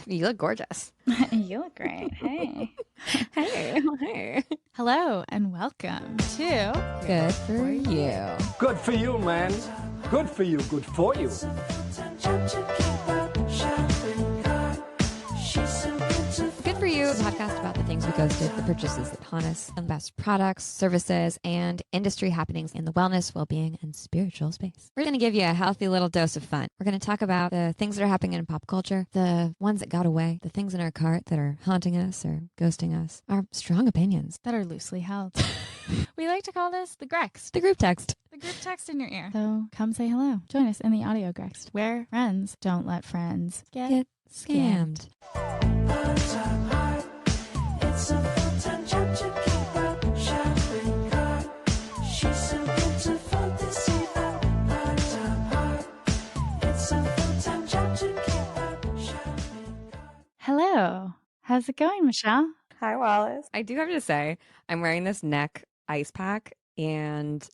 You look gorgeous. You look great. Hey. Hey. Hey. Hello and welcome to Good for you. Good for you, man. Good for you. Good for you. Good for You is a podcast about the things we ghosted, the purchases that haunt us, and the best products, services, and industry happenings in the wellness, well-being, and spiritual space. We're going to give you a healthy little dose of fun. We're going to talk about the things that are happening in pop culture, the ones that got away, the things in our cart that are haunting us or ghosting us, our strong opinions that are loosely held. We like to call this the Grext. the group text. The group text in your ear. So come say hello. Join us in the audio Grext, where friends don't let friends Get scammed. Hello. How's it going, Michelle? Hi, Wallace. I do have to say, I'm wearing this neck ice pack, and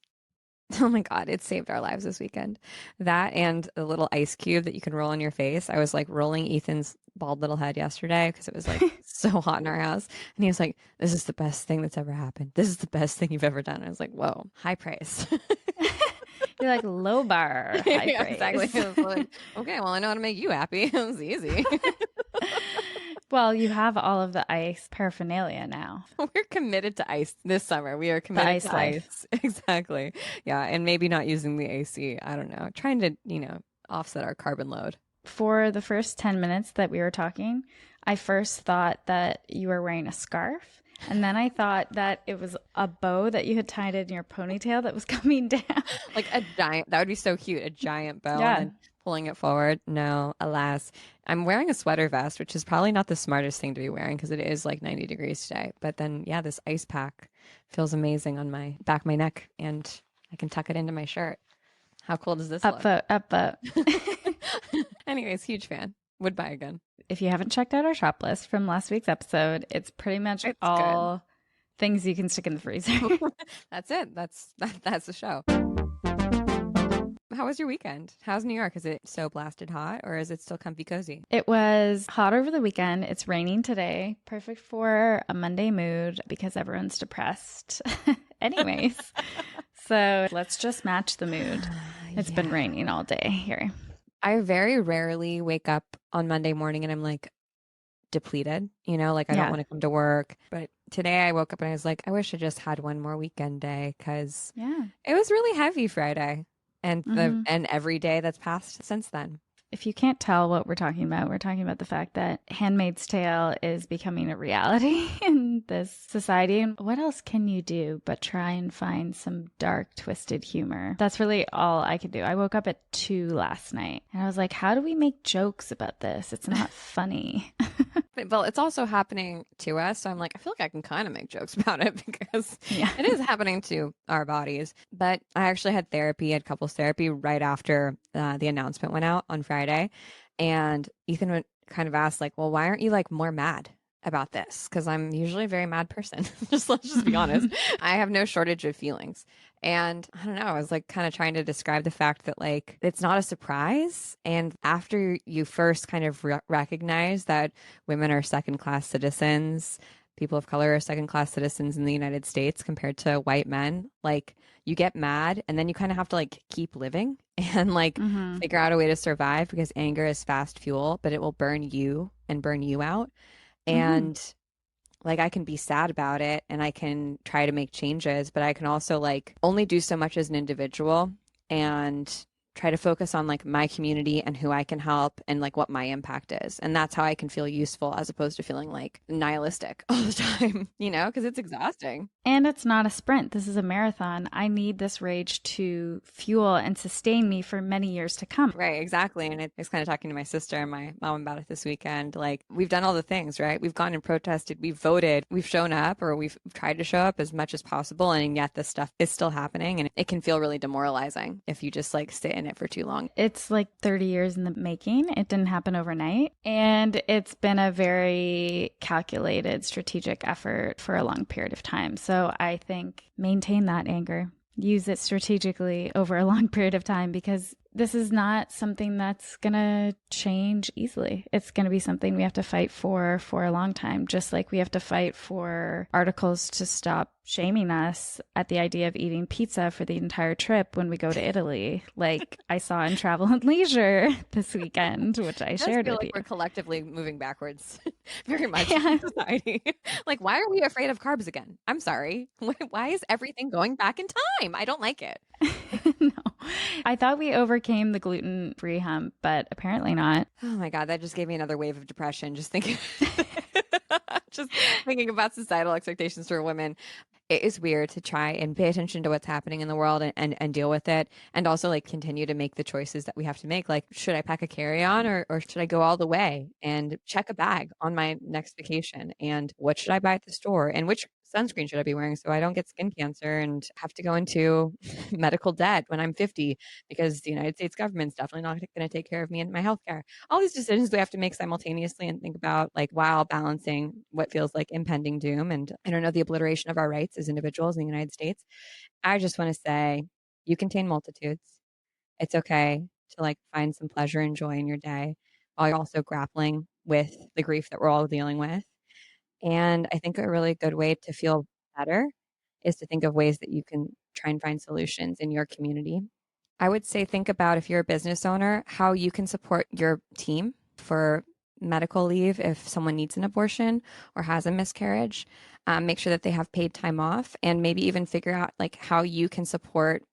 oh my God, it saved our lives this weekend. That and a little ice cube that you can roll on your face. I was like rolling Ethan's bald little head yesterday because it was like so hot in our house. And he was like, this is the best thing that's ever happened. This is the best thing you've ever done. I was like, whoa, high praise. You're like low bar. High Yeah, praise. exactly. I was like, okay, well, I know how to make you happy. It was easy. Well, you have all of the ice paraphernalia now. We're committed to ice this summer. We are committed ice to life. ice. Exactly. Yeah. And maybe not using the AC. I don't know. Trying to, offset our carbon load. For the first 10 minutes that we were talking, I first thought that you were wearing a scarf. And then I thought that it was a bow that you had tied in your ponytail that was coming down. Like a giant, that would be so cute. A giant bow Yeah. and then pulling it forward. No, alas. I'm wearing a sweater vest, which is probably not the smartest thing to be wearing because it is like 90 degrees today. But then, yeah, this ice pack feels amazing on my back of my neck, and I can tuck it into my shirt. How cool does this look? Up vote. Anyways, huge fan. Would buy again. If you haven't checked out our shop list from last week's episode, it's pretty much all things you can stick in the freezer. That's it. That's the show. How was your weekend? How's New York? Is it so blasted hot, or is it still comfy cozy? It was hot over the weekend. It's raining today. Perfect for a Monday mood because everyone's depressed. Anyways, so let's just match the mood. It's been raining all day here. I very rarely wake up on Monday morning and I'm like depleted, I don't want to come to work. But today I woke up and I was like, I wish I just had one more weekend day because it was really heavy Friday and and every day that's passed since then. If you can't tell what we're talking about the fact that Handmaid's Tale is becoming a reality in this society. And what else can you do but try and find some dark, twisted humor? That's really all I could do. I woke up at 2 last night and I was like, how do we make jokes about this? It's not funny. Well, it's also happening to us. So I'm like, I feel like I can kind of make jokes about it because it is happening to our bodies. But I actually had couples therapy right after the announcement went out on Friday. And Ethan kind of asked like, well, why aren't you like more mad about this? Because I'm usually a very mad person. Let's just be honest. I have no shortage of feelings. And I don't know, I was like kind of trying to describe the fact that like it's not a surprise. And after you first kind of recognize that women are second-class citizens, people of color are second-class citizens in the United States compared to white men, like you get mad and then you kind of have to like keep living and like figure out a way to survive because anger is fast fuel, but it will burn you and burn you out. And like I can be sad about it and I can try to make changes, but I can also like only do so much as an individual and try to focus on like my community and who I can help and like what my impact is. And that's how I can feel useful as opposed to feeling like nihilistic all the time, because it's exhausting. And it's not a sprint. This is a marathon. I need this rage to fuel and sustain me for many years to come. Right, exactly. And I was kind of talking to my sister and my mom about it this weekend. Like we've done all the things, right? We've gone and protested, we've voted, we've shown up or we've tried to show up as much as possible. And yet this stuff is still happening. And it can feel really demoralizing if you just like sit in it for too long. It's like 30 years in the making. It didn't happen overnight. And it's been a very calculated, strategic effort for a long period of time. So I think maintain that anger. Use it strategically over a long period of time because this is not something that's going to change easily. It's going to be something we have to fight for a long time, just like we have to fight for articles to stop shaming us at the idea of eating pizza for the entire trip when we go to Italy, like I saw in Travel and Leisure this weekend, which I shared feel with like you. We're collectively moving backwards very much in society. Like, why are we afraid of carbs again? I'm sorry. Why is everything going back in time? I don't like it. No, I thought we overcame the gluten-free hump, but apparently not. Oh my God, that just gave me another wave of depression. Just thinking, just thinking about societal expectations for women. It is weird to try and pay attention to what's happening in the world and deal with it. And also like continue to make the choices that we have to make. Like, should I pack a carry-on or should I go all the way and check a bag on my next vacation? And what should I buy at the store? And which sunscreen should I be wearing so I don't get skin cancer and have to go into medical debt when I'm 50 because the United States government's definitely not going to take care of me and my healthcare. All these decisions we have to make simultaneously and think about like while balancing what feels like impending doom and I don't know, the obliteration of our rights as individuals in the United States. I just want to say you contain multitudes. It's okay to like find some pleasure and joy in your day while you're also grappling with the grief that we're all dealing with. And I think a really good way to feel better is to think of ways that you can try and find solutions in your community. I would say think about if you're a business owner, how you can support your team for medical leave if someone needs an abortion or has a miscarriage. Make sure that they have paid time off and maybe even figure out like how you can support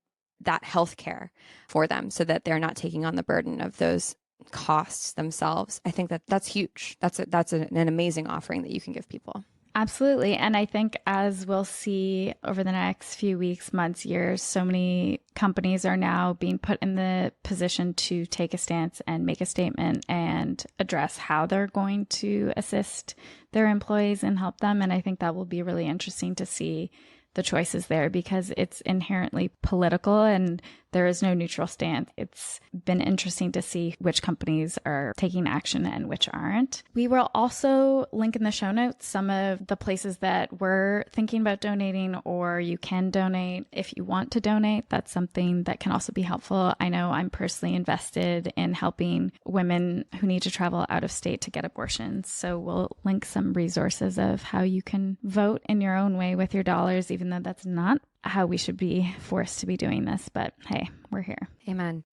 that health care for them so that they're not taking on the burden of those costs themselves. I think that that's huge. That's an amazing offering that you can give people. Absolutely. And I think as we'll see over the next few weeks, months, years, so many companies are now being put in the position to take a stance and make a statement and address how they're going to assist their employees and help them. And I think that will be really interesting to see the choices there because it's inherently political and there is no neutral stance. It's been interesting to see which companies are taking action and which aren't. We will also link in the show notes some of the places that we're thinking about donating or you can donate if you want to donate. That's something that can also be helpful. I know I'm personally invested in helping women who need to travel out of state to get abortions. So we'll link some resources of how you can vote in your own way with your dollars, even though that's not how we should be forced to be doing this. But hey, we're here. Amen.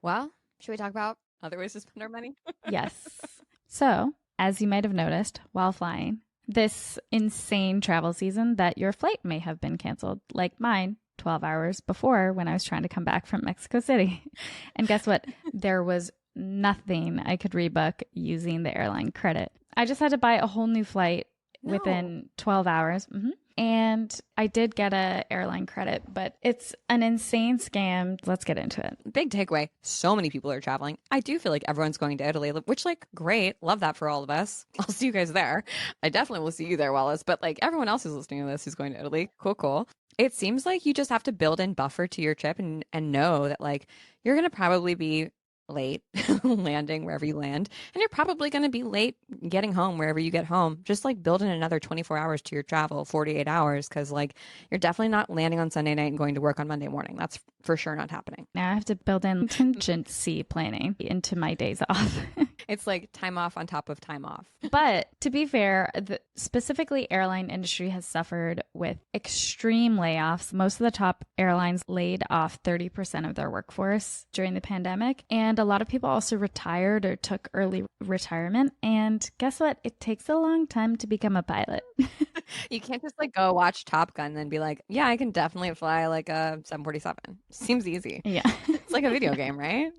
Well, should we talk about other ways to spend our money? Yes. So, as you might have noticed while flying, this insane travel season that your flight may have been canceled, like mine, 12 hours before when I was trying to come back from Mexico City. And guess what? There was nothing I could rebook using the airline credit. I just had to buy a whole new flight within 12 hours. And I did get a airline credit, but it's an insane scam. Let's get into it. Big takeaway. So many people are traveling. I do feel like everyone's going to Italy, which like, great. Love that for all of us. I'll see you guys there. I definitely will see you there, Wallace. But like everyone else who's listening to this who's going to Italy, cool. It seems like you just have to build in buffer to your trip and know that like you're going to probably be late landing wherever you land and you're probably going to be late getting home wherever you get home. Just like build in another 24 hours to your travel, 48 hours, because like you're definitely not landing on Sunday night and going to work on Monday morning. That's for sure not happening. Now I have to build in contingency planning into my days off. It's like time off on top of time off. But to be fair, specifically airline industry has suffered with extreme layoffs. Most of the top airlines laid off 30% of their workforce during the pandemic. And a lot of people also retired or took early retirement. And guess what? It takes a long time to become a pilot. You can't just like go watch Top Gun and then be like, yeah, I can definitely fly like a 747. Seems easy. Yeah. It's like a video game, right?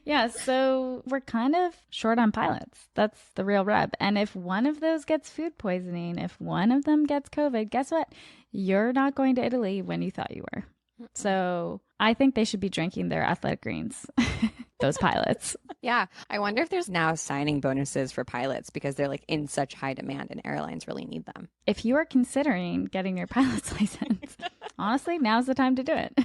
Yeah. So we're kind of short on pilots. That's the real rub. And if one of those gets food poisoning, if one of them gets COVID, guess what? You're not going to Italy when you thought you were. So I think they should be drinking their athletic greens, those pilots. Yeah. I wonder if there's now signing bonuses for pilots because they're like in such high demand and airlines really need them. If you are considering getting your pilot's license, honestly, now's the time to do it.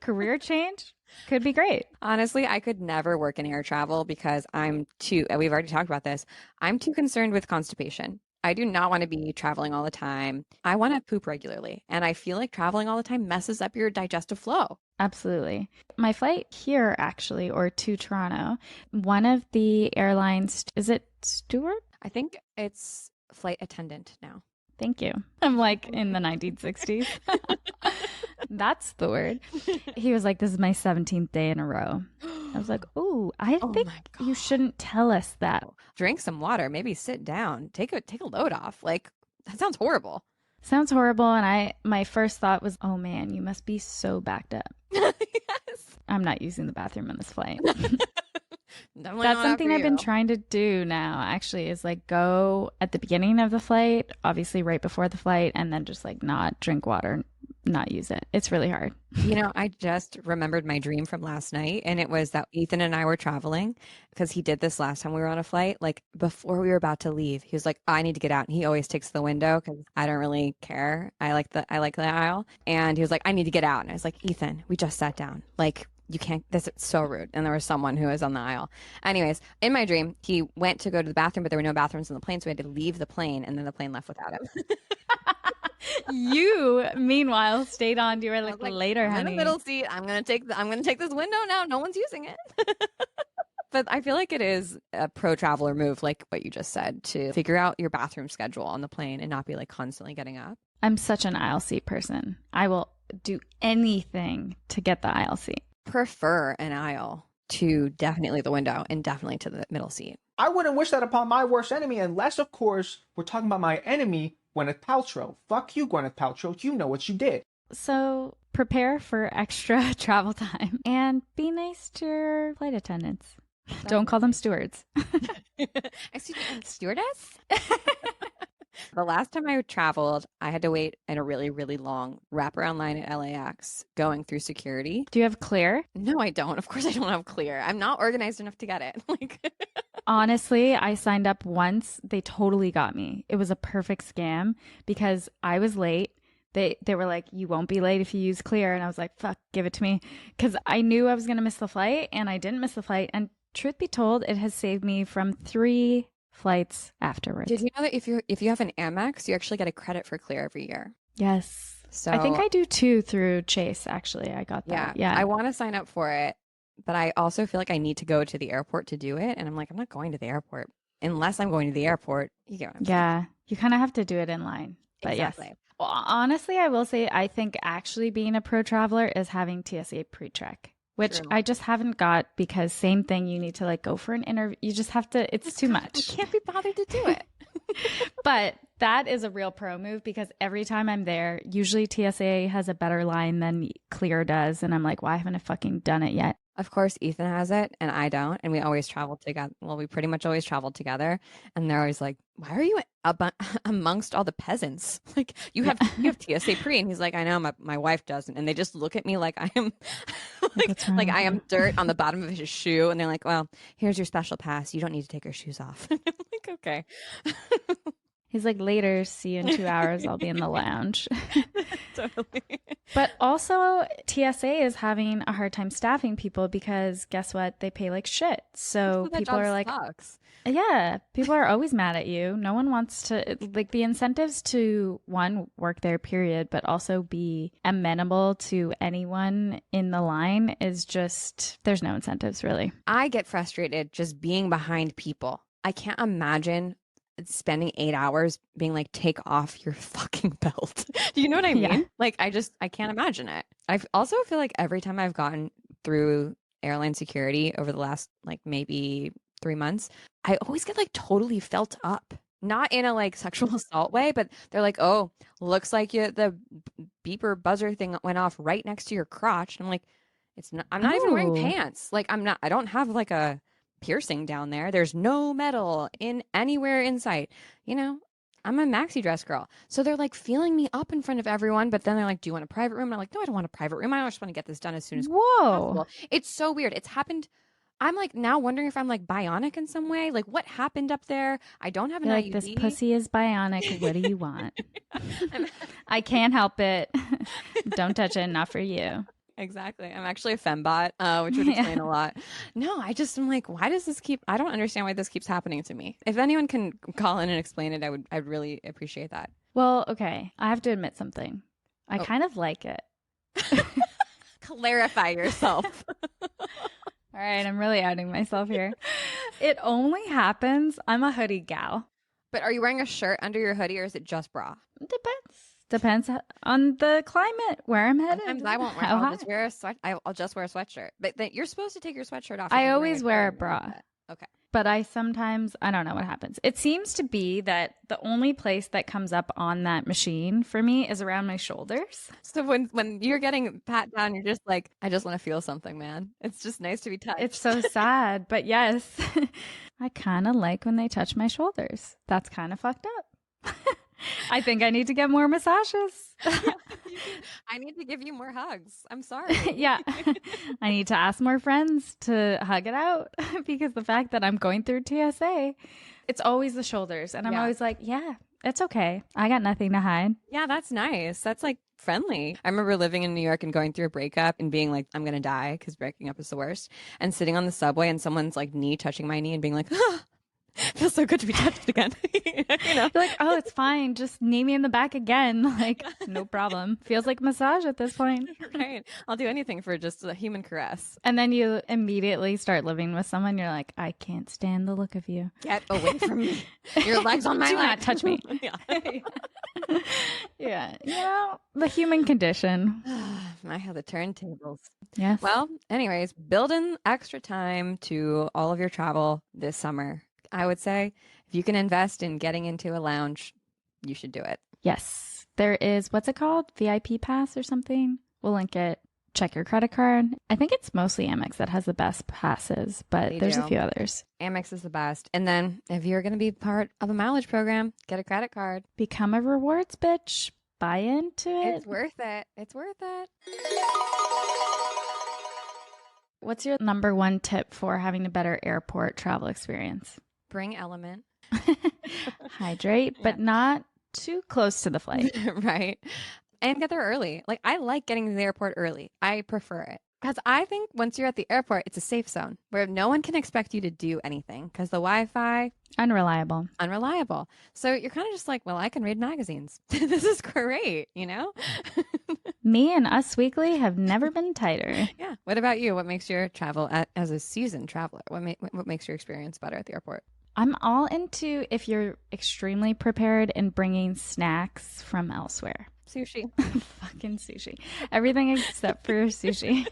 Career change could be great. Honestly, I could never work in air travel because we've already talked about this. I'm too concerned with constipation. I do not want to be traveling all the time. I want to poop regularly. And I feel like traveling all the time messes up your digestive flow. Absolutely. My flight here, actually, or to Toronto, one of the airlines, is it Stewart? I think it's flight attendant now. Thank you. I'm like in the 1960s. That's the word. He was like, this is my 17th day in a row. I was like, oh, I Oh think my you God. shouldn't tell us that. Drink some water, maybe sit down, take a load off. Like, that sounds horrible. Sounds horrible. And my first thought was, oh man, you must be so backed up. Yes. I'm not using the bathroom on this flight. Definitely That's not something after I've been you. trying to do now, actually, is like go at the beginning of the flight, obviously right before the flight, and then just like not drink water, not use it. It's really hard. You know, I just remembered my dream from last night, and it was that Ethan and I were traveling because he did this last time we were on a flight. Like before we were about to leave, he was like, "I need to get out," and he always takes the window because I don't really care. I like the aisle, and he was like, "I need to get out," and I was like, "Ethan, we just sat down. Like you can't. This is so rude." And there was someone who was on the aisle. Anyways, in my dream, he went to go to the bathroom, but there were no bathrooms on the plane, so we had to leave the plane, and then the plane left without him. You, meanwhile, stayed on. You were I like, was like, later, I'm in the honey. middle seat. I'm gonna take this window now. No one's using it. But I feel like it is a pro traveler move, like what you just said, to figure out your bathroom schedule on the plane and not be like constantly getting up. I'm such an aisle seat person. I will do anything to get the aisle seat. Prefer an aisle to definitely the window and definitely to the middle seat. I wouldn't wish that upon my worst enemy, unless, of course, we're talking about my enemy, Gwyneth Paltrow. Fuck you, Gwyneth Paltrow. You know what you did. So prepare for extra travel time and be nice to your flight attendants. Don't call them stewards. Excuse me, stewardess? The last time I traveled, I had to wait in a really, really long wraparound line at LAX going through security. Do you have Clear? No, I don't. Of course, I don't have Clear. I'm not organized enough to get it. Like, Honestly, I signed up once. They totally got me. It was a perfect scam because I was late. They were like, you won't be late if you use Clear. And I was like, fuck, give it to me. Because I knew I was going to miss the flight and I didn't miss the flight. And truth be told, it has saved me from 3 flights afterwards. did you know that if you have an Amex, you actually get a credit for Clear every year? Yes. So I think I do too through Chase, actually. I got that. Yeah. I want to sign up for it, but I also feel like I need to go to the airport to do it. And I'm like, I'm not going to the airport unless I'm going to the airport. You get what I'm saying? Yeah. You kind of have to do it in line. But Exactly. yes. Well, honestly, I will say I think actually being a pro traveler is having TSA pre-check, which True. I just haven't got because same thing. You need to like go for an interview. You just have to, it's too I much. can't be bothered to do it. But that is a real pro move because every time I'm there, usually TSA has a better line than Clear does. And I'm like, why haven't I fucking done it yet? Of course, Ethan has it and I don't. And we always travel together. Well, we pretty much always travel together. And they're always like, why are you amongst all the peasants? Like you have TSA pre. And he's like, I know my wife doesn't. And they just look at me like I am like I am dirt on the bottom of his shoe. And they're like, well, here's your special pass. You don't need to take your shoes off. And I'm like, okay. He's like, later, see you in 2 hours. I'll be in the lounge. Totally. But also, TSA is having a hard time staffing people because guess what? They pay like shit. So That people job are like, sucks. yeah, people are always mad at you. No one wants to, like, the incentives to, one, work there, period, but also be amenable to anyone in the line is just, there's no incentives really. I get frustrated just being behind people. I can't imagine spending 8 hours being like, take off your fucking belt. Do you know what I mean? Yeah. Like, I can't imagine it. I also feel like every time I've gotten through airline security over the last like maybe 3 months, I always get like totally felt up. Not in a like sexual assault way, but they're like, oh, looks like the beeper buzzer thing went off right next to your crotch. And I'm like, it's not, I'm not even wearing Oh. pants. Like I don't have like a piercing down there. There's no metal in anywhere in sight. You know, I'm a maxi dress girl. So they're like feeling me up in front of everyone, but then they're like, do you want a private room? And I'm like, no, I don't want a private room. I just want to get this done as soon as Whoa. possible. It's so weird. It's happened. I'm like now wondering if I'm like bionic in some way. Like what happened up there? I don't have an You're like, IUD. this pussy is bionic. What do you want? I can't help it. Don't touch it. Not for you. Exactly. I'm actually a fembot, which would explain a lot. No, I'm like, why does this keep, I don't understand why this keeps happening to me. If anyone can call in and explain it, I'd really appreciate that. Well, okay. I have to admit something. I kind of like it. Clarify yourself. All right, I'm really outing myself here. It only happens, I'm a hoodie gal. But are you wearing a shirt under your hoodie or is it just bra? Depends on the climate, where I'm headed. Sometimes I won't wear. how I'll hot. just wear a sweat. I'll just wear a sweatshirt. But then you're supposed to take your sweatshirt off. if I you're always wear a shirt underneath bra. it. Okay. But I don't know what happens. It seems to be that the only place that comes up on that machine for me is around my shoulders. So when you're getting pat down, you're just like, I just want to feel something, man. It's just nice to be touched. It's so sad, but yes, I kind of like when they touch my shoulders. That's kind of fucked up. I think I need to get more massages. I need to give you more hugs. I'm sorry. Yeah. I need to ask more friends to hug it out because the fact that I'm going through TSA, it's always the shoulders. And I'm always like, yeah, it's okay. I got nothing to hide. Yeah, that's nice. That's like friendly. I remember living in New York and going through a breakup and being like, I'm going to die because breaking up is the worst. And sitting on the subway and someone's like knee touching my knee and being like, oh, feels so good to be touched again. You know? You're like, oh, it's fine. Just knee me in the back again. Like, no problem. Feels like massage at this point. Right. I'll do anything for just a human caress. And then you immediately start living with someone. You're like, I can't stand the look of you. Get away from me. Your legs on my Do leg. not touch me. Yeah. Yeah. You know, the human condition. I have the turntables. Yes. Well, anyways, build in extra time to all of your travel this summer. I would say if you can invest in getting into a lounge, you should do it. Yes. There is, what's it called? VIP pass or something? We'll link it. Check your credit card. I think it's mostly Amex that has the best passes, but They there's do. a few others. Amex is the best. And then if you're going to be part of a mileage program, get a credit card. Become a rewards bitch. Buy into it. It's worth it. It's worth it. What's your number one tip for having a better airport travel experience? Bring Element. Hydrate, but not too close to the flight. Right. And get there early. Like, I like getting to the airport early. I prefer it. Because I think once you're at the airport, it's a safe zone where no one can expect you to do anything because the Wi-Fi, Unreliable. unreliable. So you're kind of just like, well, I can read magazines. This is great, you know? Me and Us Weekly have never been tighter. Yeah. What about you? What makes your travel as a seasoned traveler? What makes your experience better at the airport? I'm all into if you're extremely prepared in bringing snacks from elsewhere. Sushi. Fucking sushi. Everything except for sushi.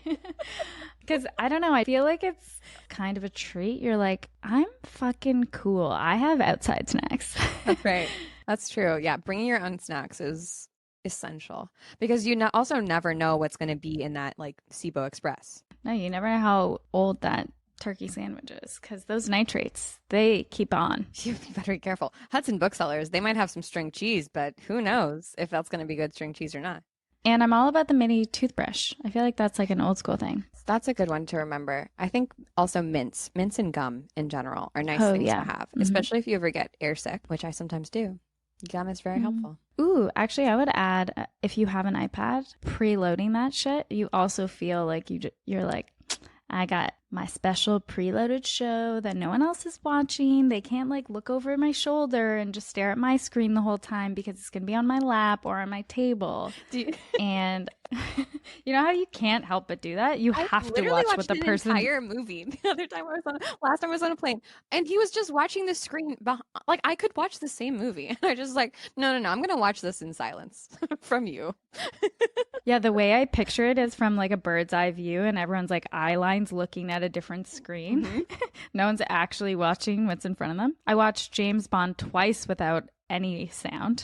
Because I don't know, I feel like it's kind of a treat. You're like, I'm fucking cool. I have outside snacks. That's right. That's true. Yeah. Bringing your own snacks is essential because you also never know what's going to be in that like SIBO Express. No, you never know how old that turkey sandwich is because those nitrates, they keep on. You better be careful. Hudson Booksellers, they might have some string cheese, but who knows if that's going to be good string cheese or not. And I'm all about the mini toothbrush. I feel like that's like an old school thing. That's a good one to remember. I think also mints and gum in general are nice Oh, things yeah. to have, Mhm. especially if you ever get airsick, which I sometimes do. Gum is very helpful. Ooh, actually, I would add if you have an iPad, preloading that shit, you also feel like you're like, I got my special preloaded show that no one else is watching. They can't like look over my shoulder and just stare at my screen the whole time because it's going to be on my lap or on my table. And you know how you can't help but do that? You have to watch what the person... entire movie the other time last time I was on a plane, and he was just watching the screen. Like I could watch the same movie, and I just like, no, I'm gonna watch this in silence from you. Yeah, the way I picture it is from like a bird's eye view, and everyone's like eye lines looking at a different screen. Mm-hmm. No one's actually watching what's in front of them. I watched James Bond twice without any sound.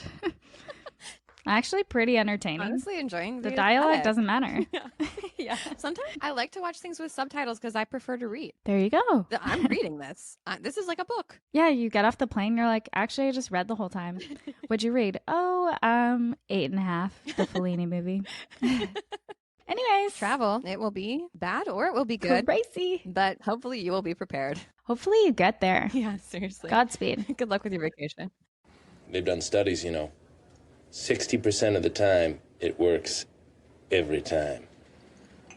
Actually pretty entertaining. Honestly, enjoying the dialogue doesn't matter. Yeah. Yeah. Sometimes I like to watch things with subtitles because I prefer to read. There you go. I'm reading this. This is like a book. Yeah, you get off the plane, you're like, actually, I just read the whole time. What'd you read? Oh, 8.5, the Fellini movie. Anyways. Travel. It will be bad or it will be good. Crazy. But hopefully you will be prepared. Hopefully you get there. Yeah, seriously. Godspeed. Good luck with your vacation. They've done studies, 60% of the time, it works every time.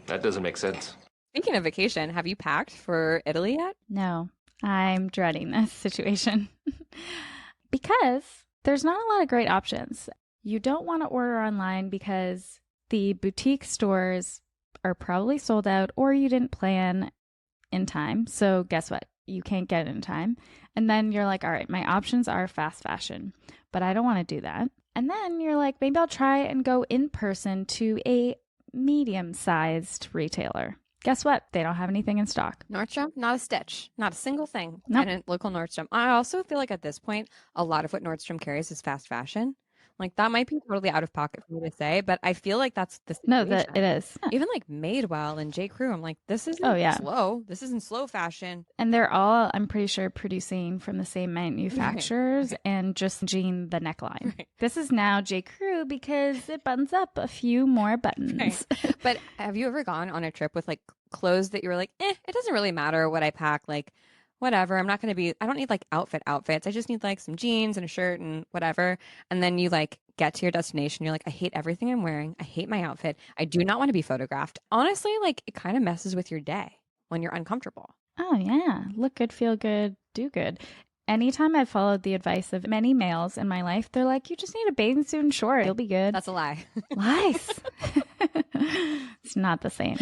That doesn't make sense. Speaking of vacation, have you packed for Italy yet? No, I'm dreading this situation because there's not a lot of great options. You don't want to order online because the boutique stores are probably sold out or you didn't plan in time. So guess what? You can't get it in time. And then you're like, all right, my options are fast fashion, but I don't want to do that. And then you're like, maybe I'll try and go in person to a medium-sized retailer. Guess what? They don't have anything in stock. Nordstrom, not a stitch, not a single thing. Nope. And a local Nordstrom. I also feel like at this point, a lot of what Nordstrom carries is fast fashion. Like that might be totally out of pocket for me to say, but I feel like that's the situation. No, that it is. Even like Madewell and J. Crew, I'm like, this isn't slow. This isn't slow fashion. And they're all, I'm pretty sure, producing from the same manufacturers and just changing the neckline. Right. This is now J. Crew because it buttons up a few more buttons. Right. But have you ever gone on a trip with like clothes that you were like, it doesn't really matter what I pack, like whatever, I don't need like outfits. I just need like some jeans and a shirt and whatever. And then you like get to your destination. You're like, I hate everything I'm wearing. I hate my outfit. I do not want to be photographed. Honestly, like it kind of messes with your day when you're uncomfortable. Oh yeah. Look good, feel good, do good. Anytime I've followed the advice of many males in my life, they're like, you just need a bathing suit and short. You'll be good. That's a lie. Lies. It's not the same.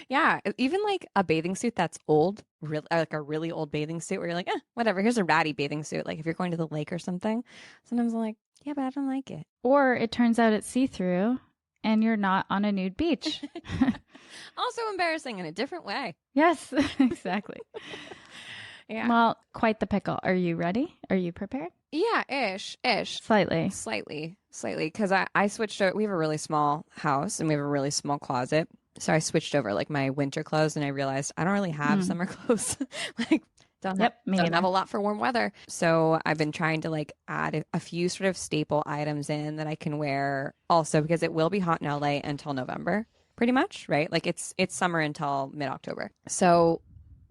Yeah. Even like a bathing suit that's old, like a really old bathing suit where you're like, whatever, here's a ratty bathing suit. Like if you're going to the lake or something, sometimes I'm like, yeah, but I don't like it. Or it turns out it's see-through and you're not on a nude beach. Also embarrassing in a different way. Yes, exactly. Yeah. Well, quite the pickle. Are you ready? Are you prepared? Yeah, ish. Slightly. Because I switched over. We have a really small house and we have a really small closet. So I switched over like my winter clothes and I realized I don't really have summer clothes. Like don't have a lot for warm weather. So I've been trying to like add a few sort of staple items in that I can wear also because it will be hot in LA until November, pretty much, right? Like it's summer until mid-October. So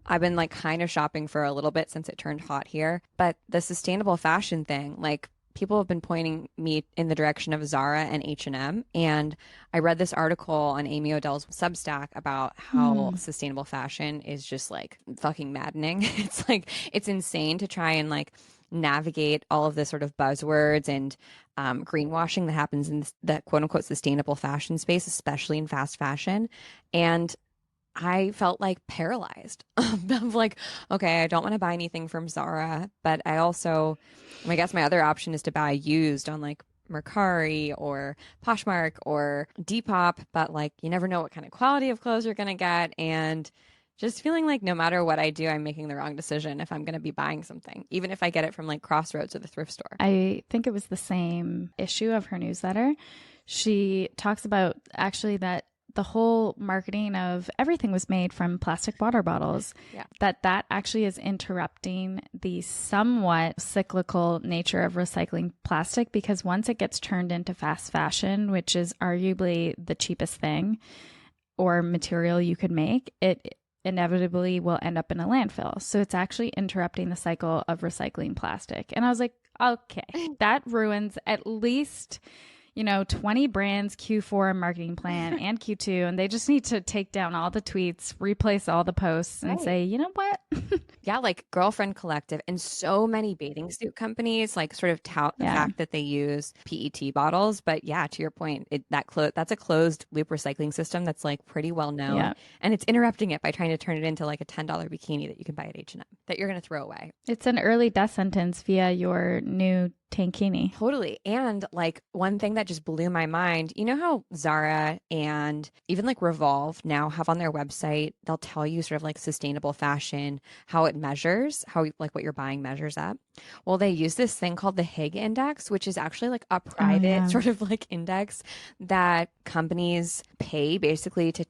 I've been like kind of shopping for a little bit since it turned hot here. But the sustainable fashion thing, like people have been pointing me in the direction of Zara and H&M. And I read this article on Amy Odell's Substack about how sustainable fashion is just like fucking maddening. It's like, it's insane to try and like navigate all of this sort of buzzwords and greenwashing that happens in the quote unquote sustainable fashion space, especially in fast fashion. And I felt like paralyzed of like, okay, I don't want to buy anything from Zara, but I guess my other option is to buy used on like Mercari or Poshmark or Depop, but like you never know what kind of quality of clothes you're going to get. And just feeling like no matter what I do, I'm making the wrong decision if I'm going to be buying something, even if I get it from like Crossroads or the thrift store. I think it was the same issue of her newsletter. She talks about actually that the whole marketing of everything was made from plastic water bottles. Yeah. That actually is interrupting the somewhat cyclical nature of recycling plastic, because once it gets turned into fast fashion, which is arguably the cheapest thing or material you could make, it inevitably will end up in a landfill. So it's actually interrupting the cycle of recycling plastic. And I was like, okay, that ruins at least 20 brands Q4 marketing plan and Q2, and they just need to take down all the tweets, replace all the posts, and say, you know what? Yeah, like Girlfriend Collective and so many bathing suit companies like sort of tout the fact that they use PET bottles. But yeah, to your point, that's a closed loop recycling system that's like pretty well known, and it's interrupting it by trying to turn it into like a $10 bikini that you can buy at H&M that you're going to throw away. It's an early death sentence via your new tankini. Totally. And like one thing that just blew my mind, you know how Zara and even like Revolve now have on their website, they'll tell you sort of like sustainable fashion, how it measures, how like what you're buying measures up. Well, they use this thing called the Higg Index, which is actually like a private sort of like index that companies pay basically to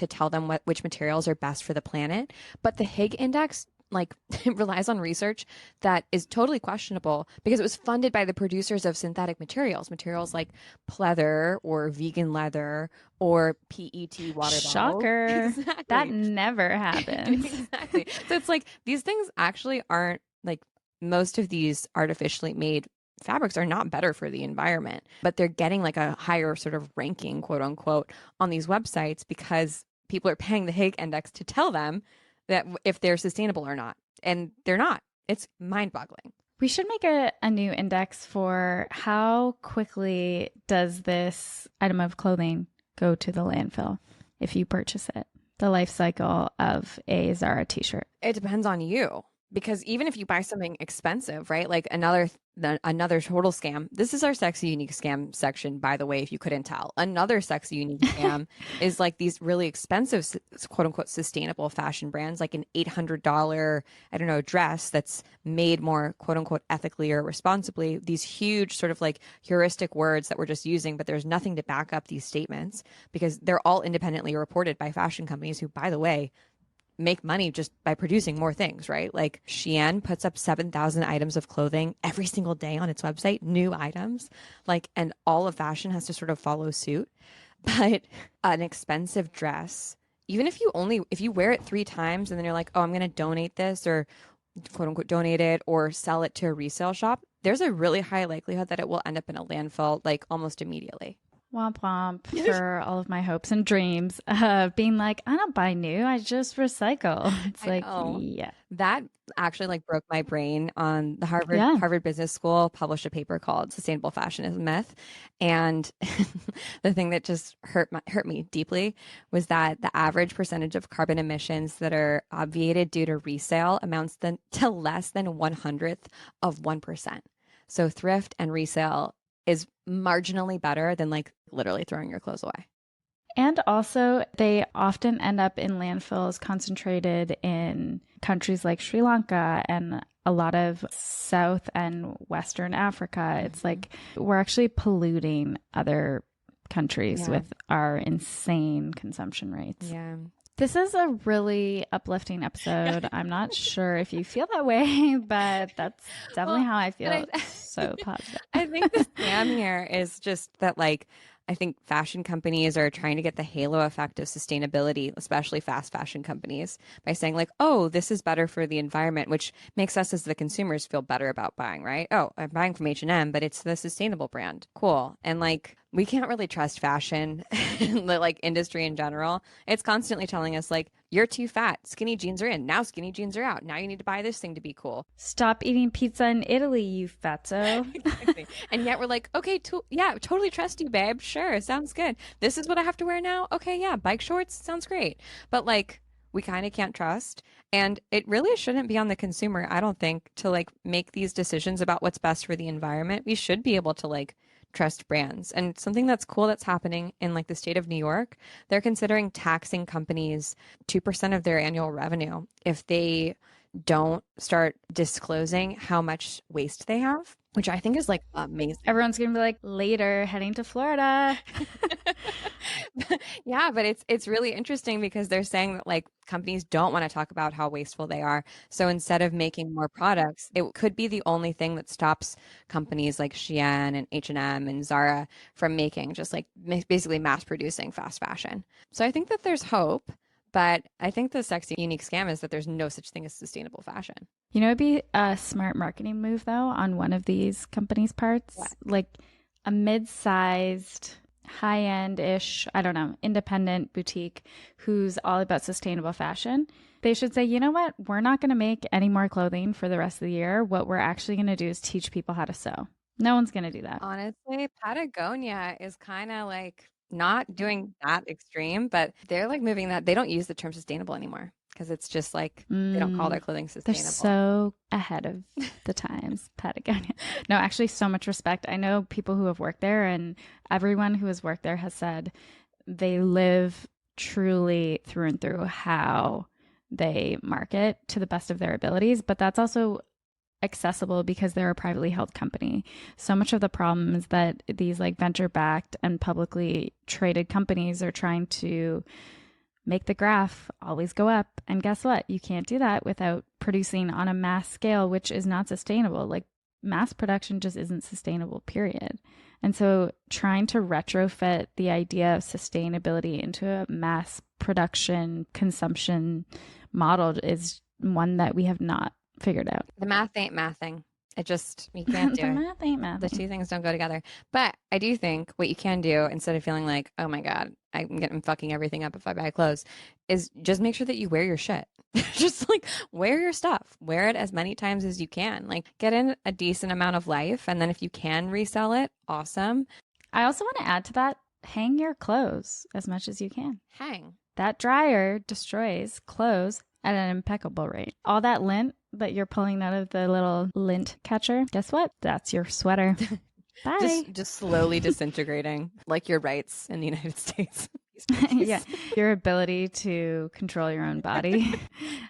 tell them which materials are best for the planet. But the Higg Index it relies on research that is totally questionable because it was funded by the producers of synthetic materials like pleather or vegan leather or PET water bottles. Shocker. Exactly. That never happens. Exactly. So it's like these things actually aren't like most of these artificially made fabrics are not better for the environment, but they're getting like a higher sort of ranking, quote unquote, on these websites because people are paying the Higg Index to tell them that if they're sustainable or not. And they're not. It's mind-boggling. We should make a new index for how quickly does this item of clothing go to the landfill. if you purchase it? The life cycle of a Zara t-shirt. It depends on you. Because even if you buy something expensive, right? Like another total scam. This is our sexy unique scam section, by the way, if you couldn't tell. Another sexy unique scam is like these really expensive quote unquote sustainable fashion brands, like an $800, I don't know, dress that's made more quote unquote ethically or responsibly. These huge sort of like heuristic words that we're just using, but there's nothing to back up these statements because they're all independently reported by fashion companies who, by the way, make money just by producing more things, right? Like Shein puts up 7,000 items of clothing every single day on its website, new items, like, and all of fashion has to sort of follow suit. But an expensive dress, even if you wear it 3 times and then you're like, oh, I'm going to donate this or quote unquote donate it or sell it to a resale shop, there's a really high likelihood that it will end up in a landfill like almost immediately. Womp womp for all of my hopes and dreams of being like, I don't buy new, I just recycle. It's like, yeah. That actually like broke my brain. On the Harvard Business School published a paper called Sustainable Fashion is a Myth. And the thing that just hurt me deeply was that the average percentage of carbon emissions that are obviated due to resale amounts to less than 1/100th of 1%. So thrift and resale is marginally better than like literally throwing your clothes away. And also, they often end up in landfills concentrated in countries like Sri Lanka and a lot of South and Western Africa. It's like we're actually polluting other countries with our insane consumption rates. Yeah. This is a really uplifting episode. I'm not sure if you feel that way, but that's definitely how I feel. So positive. I think the scam here is just that, like, I think fashion companies are trying to get the halo effect of sustainability, especially fast fashion companies, by saying like, oh, this is better for the environment, which makes us as the consumers feel better about buying, right? Oh, I'm buying from H&M, but it's the sustainable brand. Cool. And like, we can't really trust fashion, the like industry in general. It's constantly telling us like, you're too fat. Skinny jeans are in. Now skinny jeans are out. Now you need to buy this thing to be cool. Stop eating pizza in Italy, you fatso. Exactly. And yet we're like, okay, yeah, totally trust you, babe. Sure, sounds good. This is what I have to wear now. Okay, yeah, bike shorts sounds great. But like, we kind of can't trust. And it really shouldn't be on the consumer, I don't think, to like make these decisions about what's best for the environment. We should be able to like trust brands. And something that's cool that's happening in like the state of New York, they're considering taxing companies 2% of their annual revenue if they don't start disclosing how much waste they have, which I think is like amazing. Everyone's gonna be like, later, heading to Florida. Yeah, but it's really interesting because they're saying that like companies don't want to talk about how wasteful they are. So instead of making more products, it could be the only thing that stops companies like Shein and H&M and Zara from making just like basically mass producing fast fashion. So I think that there's hope. But I think the sexy unique scam is that there's no such thing as sustainable fashion. You know, it'd be a smart marketing move, though, on one of these companies' parts. What? Like a mid-sized, high-end-ish, I don't know, independent boutique who's all about sustainable fashion. They should say, you know what? We're not going to make any more clothing for the rest of the year. What we're actually going to do is teach people how to sew. No one's going to do that. Honestly, Patagonia is kind of like not doing that extreme, but they're like moving that. They don't use the term sustainable anymore because it's just like they don't call their clothing sustainable. They're so ahead of the times, Patagonia. No, actually, so much respect. I know people who have worked there, and everyone who has worked there has said they live truly through and through how they market to the best of their abilities. But that's also accessible because they're a privately held company. So much of the problem is that these like venture backed and publicly traded companies are trying to make the graph always go up. And guess what? You can't do that without producing on a mass scale, which is not sustainable. Like mass production just isn't sustainable, period. And so trying to retrofit the idea of sustainability into a mass production consumption model is one that we have not figured out. The math ain't mathing. It just, you can't do The it. math ain't math. The two things don't go together. But I do think what you can do instead of feeling like, oh my God, I'm fucking everything up if I buy clothes, is just make sure that you wear your shit. Just like wear your stuff. Wear it as many times as you can. Like get in a decent amount of life. And then if you can resell it, awesome. I also want to add to that. hang your clothes as much as you can. Hang. That dryer destroys clothes at an impeccable rate. All that lint that you're pulling out of the little lint catcher, guess what? That's your sweater. Bye. Just slowly disintegrating, like your rights in the United States. Yeah, your ability to control your own body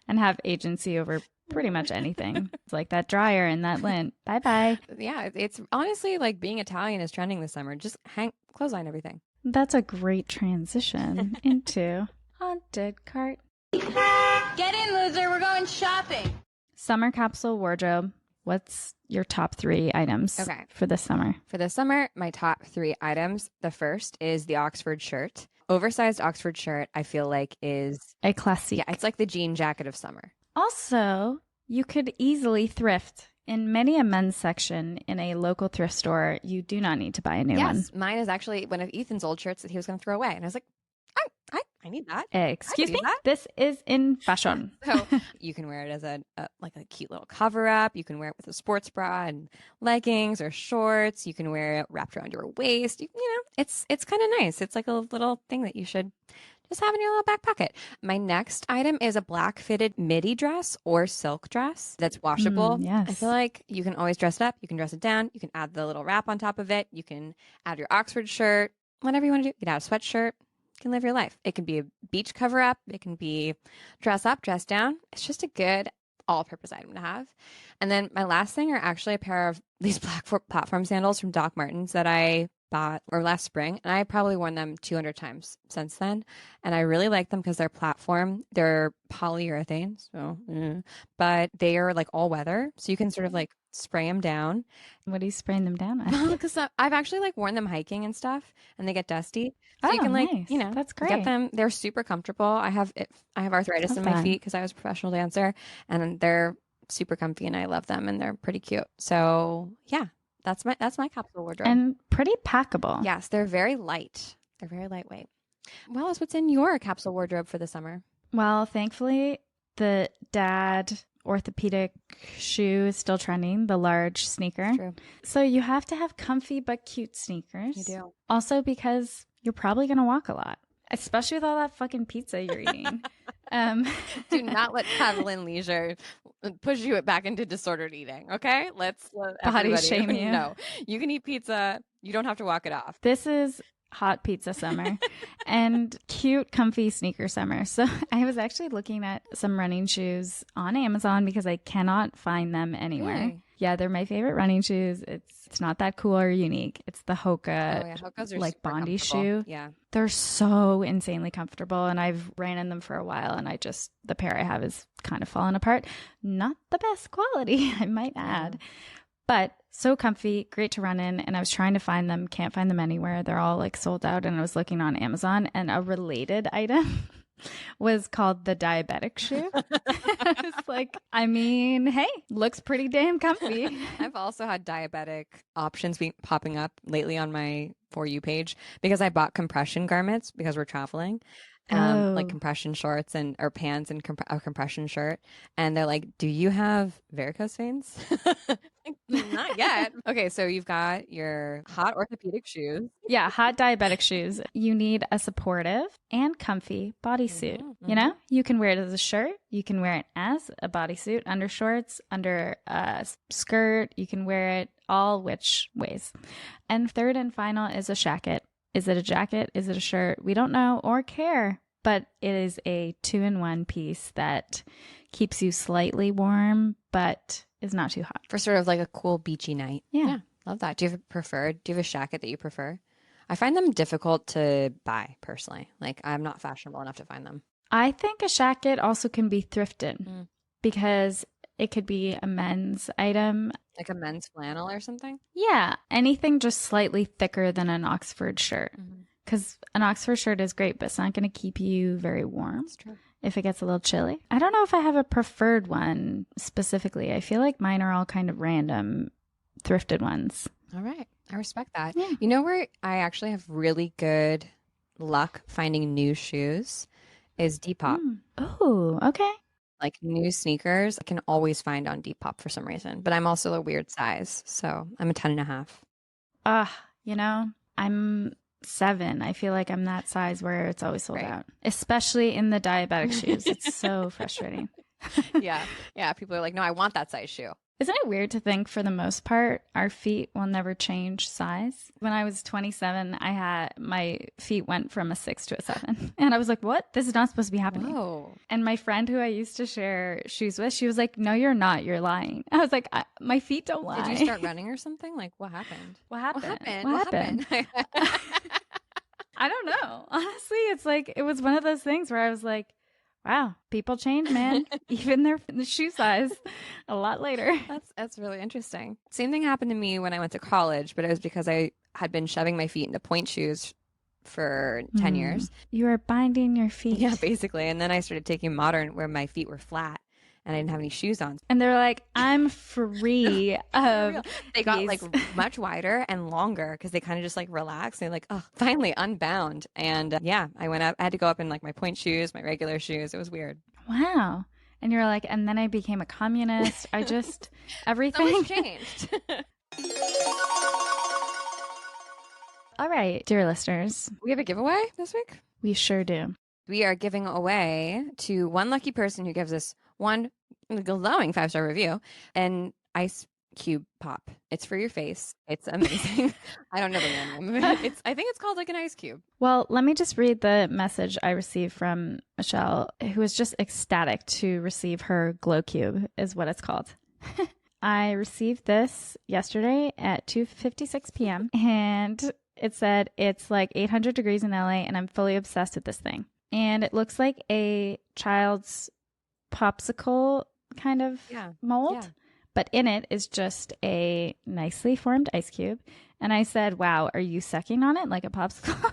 and have agency over pretty much anything. It's like that dryer and that lint. Bye-bye. Yeah, it's honestly like being Italian is trending this summer. Just hang clothesline everything. That's a great transition into Haunted Cart. Get in, loser. We're going shopping. Summer capsule wardrobe. What's your top 3 items for this summer? For this summer, my top 3 items. The first is the Oxford shirt. Oversized Oxford shirt, I feel like is a classic. Yeah, it's like the jean jacket of summer. Also, you could easily thrift. In many a men's section in a local thrift store, you do not need to buy a new one. Yes, mine is actually one of Ethan's old shirts that he was going to throw away. And I was like, I need that. Excuse me? This is in fashion. So you can wear it as a cute little cover up. You can wear it with a sports bra and leggings or shorts. You can wear it wrapped around your waist. You know, it's kind of nice. It's like a little thing that you should just have in your little back pocket. My next item is a black fitted midi dress or silk dress that's washable. Yes. I feel like you can always dress it up. You can dress it down. You can add the little wrap on top of it. You can add your Oxford shirt, whatever you want to do. You can add a sweatshirt. You can live your life. It can be a beach cover up. It can be dress up, dress down. It's just a good all-purpose item to have. And then my last thing are actually a pair of these black platform sandals from Doc Martens that I bought last spring, and I probably worn them 200 times since then. And I really like them because they're platform. They're polyurethane, but they are like all weather, so you can sort of like spray them down. What are you spraying them down at? Because I've actually like worn them hiking and stuff, and they get dusty. So you can nice. That's great. Get them. They're super comfortable. I have arthritis in my feet because I was a professional dancer, and they're super comfy, and I love them, and they're pretty cute. So yeah. That's my capsule wardrobe. And pretty packable. Yes, they're very light. They're very lightweight. Well, what's in your capsule wardrobe for the summer? Well, thankfully, the dad orthopedic shoe is still trending, the large sneaker. True. So you have to have comfy but cute sneakers. You do. Also because you're probably going to walk a lot, especially with all that fucking pizza you're eating. Do not let travel and leisure push you back into disordered eating, okay? Let's body shame you. No, you can eat pizza. You don't have to walk it off. This is hot pizza summer and cute, comfy sneaker summer. So I was actually looking at some running shoes on Amazon because I cannot find them anywhere. Really? Yeah, they're my favorite running shoes. It's not that cool or unique. It's the Hoka, Oh yeah, Hokas are like super Bondi comfortable. shoe. Yeah. They're so insanely comfortable, and I've ran in them for a while, and the pair I have is kind of fallen apart. Not the best quality, I might add. But so comfy, great to run in. And I was trying to find them, can't find them anywhere. They're all like sold out. And I was looking on Amazon, and a related item was called the diabetic shoe. I was like, I mean, hey, looks pretty damn comfy. I've also had diabetic options popping up lately on my For You page because I bought compression garments because we're traveling. Like compression shorts or pants and a compression shirt. And they're like, do you have varicose veins? Not yet. Okay, so you've got your hot orthopedic shoes. Yeah, hot diabetic shoes. You need a supportive and comfy bodysuit. You know, you can wear it as a shirt. You can wear it as a bodysuit, under shorts, under a skirt. You can wear it all which ways. And third and final is a shacket. Is it a jacket? Is it a shirt? We don't know or care, but it is a 2-in-1 piece that keeps you slightly warm, but is not too hot. For sort of like a cool beachy night. Yeah. Love that. Do you have a shacket that you prefer? I find them difficult to buy personally. Like I'm not fashionable enough to find them. I think a shacket also can be thrifted because it could be a men's item. Like a men's flannel or something? Yeah. Anything just slightly thicker than an Oxford shirt. Because an Oxford shirt is great, but it's not going to keep you very warm. That's true. If it gets a little chilly. I don't know if I have a preferred one specifically. I feel like mine are all kind of random thrifted ones. All right. I respect that. Yeah. You know where I actually have really good luck finding new shoes is Depop. Oh, okay. Like new sneakers I can always find on Depop for some reason. But I'm also a weird size. So I'm a 10.5. You know, I'm 7. I feel like I'm that size where it's always sold Right. out, especially in the diabetic shoes. It's so frustrating. Yeah. People are like, no, I want that size shoe. Isn't it weird to think for the most part, our feet will never change size? When I was 27, my feet went from a 6 to a 7. And I was like, what? This is not supposed to be happening. Whoa. And my friend who I used to share shoes with, she was like, no, you're not. You're lying. I was like, my feet don't lie. Did you start running or something? Like, what happened? What happened? What happened? I don't know. Honestly, it's like, it was one of those things where I was like, wow, people change, man. Even the shoe size a lot later. That's really interesting. Same thing happened to me when I went to college, but it was because I had been shoving my feet into point shoes for 10 years. You are binding your feet. Yeah, basically. And then I started taking modern where my feet were flat and I didn't have any shoes on. And they're like, I'm free of They got these. like much wider and longer because they kind of just like relaxed. They're like, oh, finally unbound. And yeah, I went up. I had to go up in like my point shoes, my regular shoes. It was weird. Wow. And you're like, and then I became a communist. I just, everything. So much changed. All right, dear listeners, We have a giveaway this week. we sure do. We are giving away to one lucky person who gives us one glowing 5-star review an ice cube pop. It's for your face. It's amazing. I don't know the name of it. I think it's called like an ice cube. Well, let me just read the message I received from Michelle, who was just ecstatic to receive her glow cube, is what it's called. I received this yesterday at 2:56 p.m. and it said it's like 800 degrees in LA and I'm fully obsessed with this thing. And it looks like a child's popsicle kind of mold. Yeah. But in it is just a nicely formed ice cube. And I said, wow, are you sucking on it like a popsicle?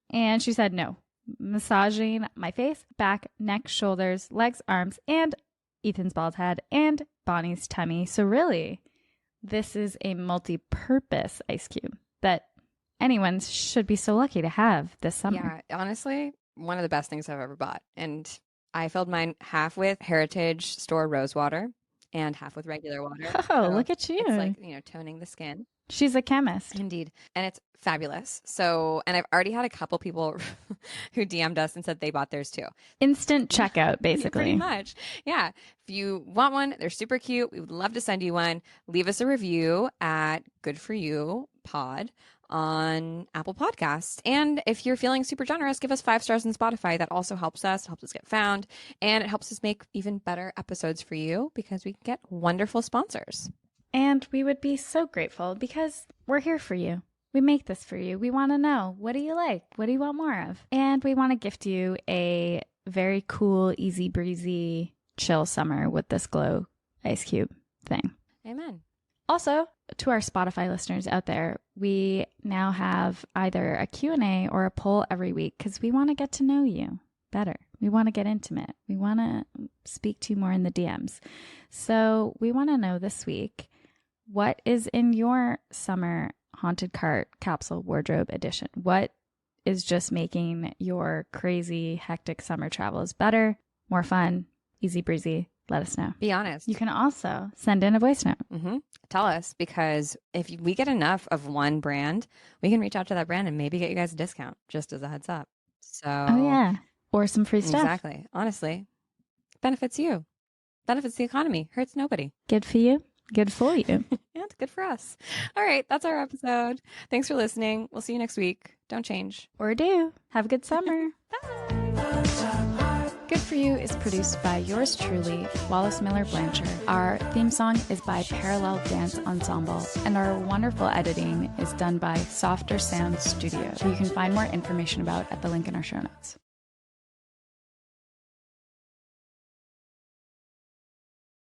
And she said, no. Massaging my face, back, neck, shoulders, legs, arms, and Ethan's bald head, and Bonnie's tummy. So really, this is a multi-purpose ice cube that anyone should be so lucky to have this summer. Yeah, honestly, one of the best things I've ever bought. And I filled mine half with Heritage Store rose water and half with regular water. Oh, So look at you. It's like, toning the skin. She's a chemist. Indeed. And it's fabulous. So, and I've already had a couple people who DM'd us and said they bought theirs too. Instant checkout, basically. Pretty much. Yeah. If you want one, they're super cute. We would love to send you one. Leave us a review at Good For You Pod on Apple Podcasts. And if you're feeling super generous, give us 5 stars on Spotify. That also helps us get found. And it helps us make even better episodes for you because we get wonderful sponsors. And we would be so grateful because we're here for you. We make this for you. We want to know, what do you like? What do you want more of? And we want to gift you a very cool, easy breezy, chill summer with this glow ice cube thing. Amen. Also, to our Spotify listeners out there, we now have either a Q&A or a poll every week because we want to get to know you better. We want to get intimate. We want to speak to you more in the DMs. So we want to know this week, what is in your summer haunted cart capsule wardrobe edition? What is just making your crazy, hectic summer travels better, more fun, easy breezy? Let us know. Be honest. You can also send in a voice note. Mm-hmm. Tell us, because if we get enough of one brand, we can reach out to that brand and maybe get you guys a discount, just as a heads up. So, oh yeah, or some free stuff. Exactly. Honestly, benefits you, benefits the economy, hurts nobody. Good for you. Good for you. And good for us. All right, that's our episode. Thanks for listening. We'll see you next week. Don't change. Or do. Have a good summer. Good For You is produced by yours truly, Wallace Miller Blanchard. Our theme song is by Parallel Dance Ensemble, and our wonderful editing is done by Softer Sound Studio, who you can find more information about at the link in our show notes.